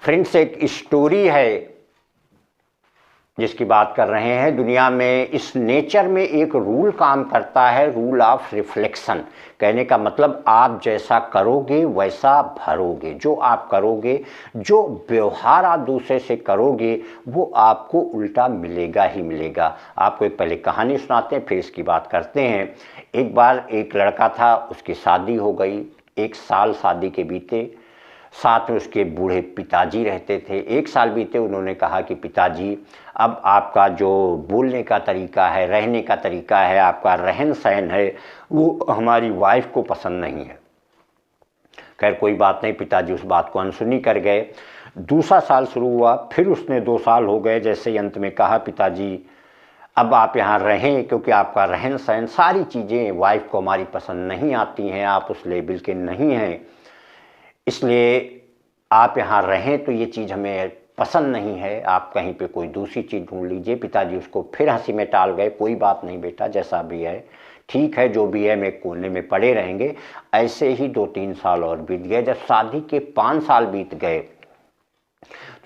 Friends, एक story है जिसकी बात कर रहे हैं। दुनिया में इस नेचर में एक रूल काम करता है, रूल ऑफ रिफ्लेक्शन। कहने का मतलब आप जैसा करोगे वैसा भरोगे। जो आप करोगे, जो व्यवहार आप दूसरे से करोगे, वो आपको उल्टा मिलेगा ही मिलेगा। आपको एक पहले कहानी सुनाते हैं, फिर इसकी बात करते हैं। एक बार एक लड़का था, उसकी शादी हो गई। 1 साल शादी के बीते, साथ में उसके बूढ़े पिताजी रहते थे। 1 साल बीते, उन्होंने कहा कि पिताजी, अब आपका जो बोलने का तरीका है, रहने का तरीका है, आपका रहन सहन है, वो हमारी वाइफ को पसंद नहीं है। खैर कोई बात नहीं, पिताजी उस बात को अनसुनी कर गए। दूसरा साल शुरू हुआ, फिर उसने 2 साल हो गए। जैसे ही अंत में कहा, पिताजी अब आप यहाँ रहें, क्योंकि आपका रहन सहन, सारी चीज़ें वाइफ को हमारी पसंद नहीं आती हैं, आप उस लेवल के नहीं हैं, इसलिए आप यहाँ रहें तो ये चीज़ हमें पसंद नहीं है, आप कहीं पे कोई दूसरी चीज़ ढूंढ लीजिए। पिताजी उसको फिर हंसी में टाल गए। कोई बात नहीं बेटा, जैसा भी है ठीक है, जो भी है, मैं कोने में पड़े रहेंगे। ऐसे ही 2-3 साल और बीत गए। जब शादी के 5 साल बीत गए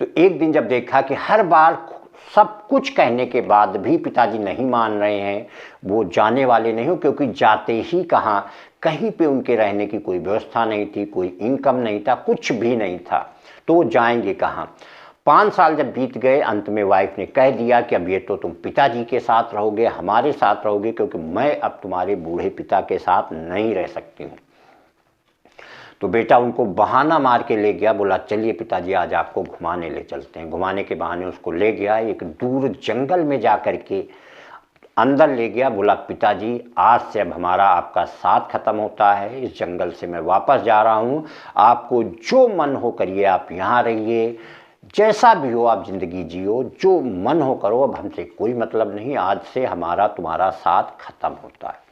तो एक दिन जब देखा कि हर बार सब कुछ कहने के बाद भी पिताजी नहीं मान रहे हैं, वो जाने वाले नहीं हो, क्योंकि जाते ही कहाँ, कहीं पे उनके रहने की कोई व्यवस्था नहीं थी, कोई इनकम नहीं था, कुछ भी नहीं था, तो वो जाएंगे कहाँ। 5 साल जब बीत गए, अंत में वाइफ ने कह दिया कि अब ये तो तुम पिताजी के साथ रहोगे, हमारे साथ रहोगे, क्योंकि मैं अब तुम्हारे बूढ़े पिता के साथ नहीं रह सकती हूँ। तो बेटा उनको बहाना मार के ले गया, बोला चलिए पिताजी आज आपको घुमाने ले चलते हैं। घुमाने के बहाने उसको ले गया, एक दूर जंगल में जा कर के अंदर ले गया। बोला पिताजी आज से अब हमारा आपका साथ खत्म होता है, इस जंगल से मैं वापस जा रहा हूँ, आपको जो मन हो करिए, आप यहाँ रहिए, जैसा भी हो आप ज़िंदगी जियो, जो मन हो करो, अब हमसे कोई मतलब नहीं, आज से हमारा तुम्हारा साथ खत्म होता है।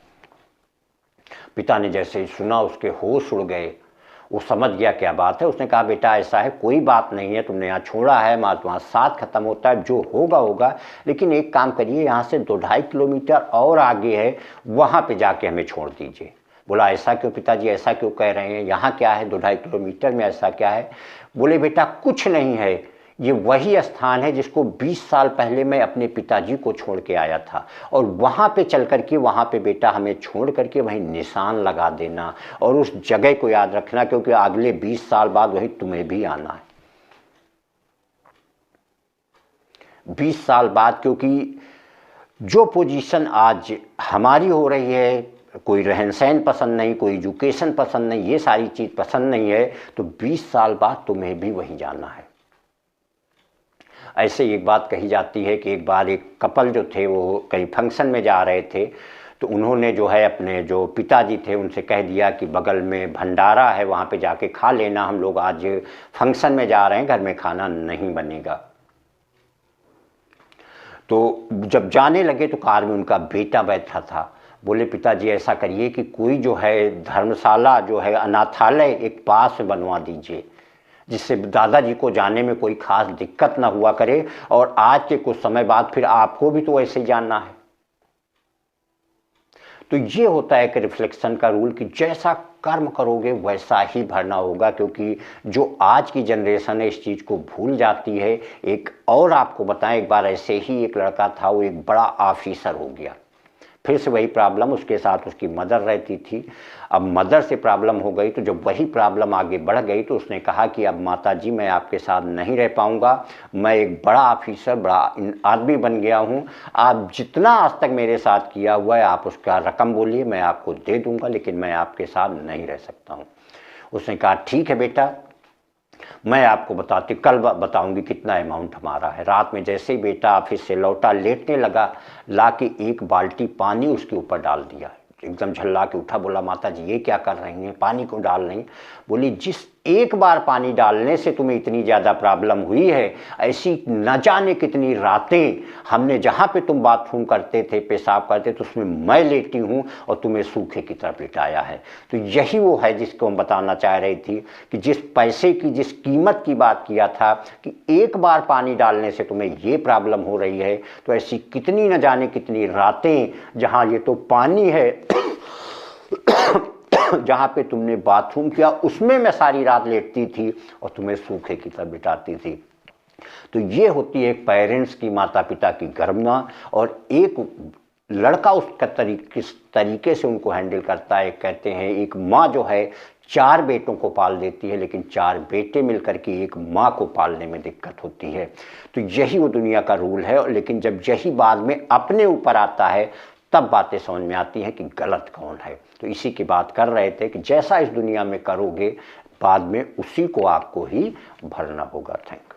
पिता ने जैसे ही सुना, उसके होश उड़ गए। वो समझ गया क्या बात है। उसने कहा बेटा ऐसा है, कोई बात नहीं है, तुमने यहाँ छोड़ा है, हमारा तुम्हारा साथ खत्म होता है, जो होगा होगा, लेकिन एक काम करिए, यहाँ से 2-2.5 किलोमीटर और आगे है, वहाँ पे जाके हमें छोड़ दीजिए। बोला ऐसा क्यों पिताजी, ऐसा क्यों कह रहे हैं, यहाँ क्या है 2-2.5 किलोमीटर में, ऐसा क्या है। बोले बेटा कुछ नहीं है, ये वही स्थान है जिसको 20 साल पहले मैं अपने पिताजी को छोड़ के आया था, और वहाँ पे चल कर के, वहाँ पे बेटा हमें छोड़ करके वहीं निशान लगा देना, और उस जगह को याद रखना, क्योंकि अगले 20 साल बाद वही तुम्हें भी आना है। 20 साल बाद, क्योंकि जो पोजीशन आज हमारी हो रही है, कोई रहन सहन पसंद नहीं, कोई एजुकेशन पसंद नहीं, ये सारी चीज़ पसंद नहीं है, तो 20 साल बाद तुम्हें भी वहीं जाना है। ऐसे एक बात कही जाती है कि एक बार एक कपल जो थे, वो कहीं फंक्शन में जा रहे थे, तो उन्होंने जो है अपने जो पिताजी थे उनसे कह दिया कि बगल में भंडारा है, वहाँ पे जाके खा लेना, हम लोग आज फंक्शन में जा रहे हैं, घर में खाना नहीं बनेगा। तो जब जाने लगे तो कार में उनका बेटा बैठा था। बोले पिताजी ऐसा करिए कि कोई जो है धर्मशाला, जो है अनाथालय, एक पास बनवा दीजिए, जिससे दादाजी को जाने में कोई खास दिक्कत ना हुआ करे, और आज के कुछ समय बाद फिर आपको भी तो ऐसे ही जानना है। तो ये होता है कि रिफ्लेक्शन का रूल, कि जैसा कर्म करोगे वैसा ही भरना होगा, क्योंकि जो आज की जनरेशन है इस चीज़ को भूल जाती है। एक और आपको बताएं, एक बार ऐसे ही एक लड़का था, वो एक बड़ा ऑफिसर हो गया। फिर से वही प्रॉब्लम, उसके साथ उसकी मदर रहती थी। अब मदर से प्रॉब्लम हो गई, तो जब वही प्रॉब्लम आगे बढ़ गई तो उसने कहा कि अब माता जी मैं आपके साथ नहीं रह पाऊँगा, मैं एक बड़ा ऑफिसर, बड़ा आदमी बन गया हूँ, आप जितना आज तक मेरे साथ किया हुआ है आप उसका रकम बोलिए, मैं आपको दे दूँगा, लेकिन मैं आपके साथ नहीं रह सकता हूँ। उसने कहा ठीक है बेटा, मैं आपको कल बताऊंगी कितना अमाउंट हमारा है। रात में जैसे ही बेटा ऑफिस से लौटा, लेटने लगा, ला के 1 बाल्टी पानी उसके ऊपर डाल दिया। एकदम झल्ला के उठा, बोला माता जी ये क्या कर रही हैं, पानी क्यों डाल रही हैं। बोली जिस एक बार पानी डालने से तुम्हें इतनी ज़्यादा प्रॉब्लम हुई है, ऐसी न जाने कितनी रातें हमने जहाँ पे तुम बाथरूम करते थे, पेशाब करते थे, उसमें मैं लेटी हूँ और तुम्हें सूखे की तरफ लिटाया है। तो यही वो है जिसको हम बताना चाह रही थी, कि जिस पैसे की, जिस कीमत की बात किया था कि एक बार पानी डालने से तुम्हें ये प्रॉब्लम हो रही है, तो ऐसी कितनी न जाने कितनी रातें जहाँ ये तो पानी है जहाँ पे तुमने बाथरूम किया उसमें मैं सारी रात लेटती थी और तुम्हें सूखे की तरह बिठाती थी। तो ये होती है एक पेरेंट्स की, माता पिता की गरिमा। और एक लड़का उसका किस तरीके से उनको हैंडल करता है। कहते हैं एक माँ जो है 4 बेटों को पाल देती है, लेकिन 4 बेटे मिलकर के एक माँ को पालने में दिक्कत होती है। तो यही वो दुनिया का रूल है। लेकिन जब यही बाद में अपने ऊपर आता है तब बातें समझ में आती हैं कि गलत कौन है। तो इसी की बात कर रहे थे कि जैसा इस दुनिया में करोगे बाद में उसी को आपको ही भरना होगा। थैंक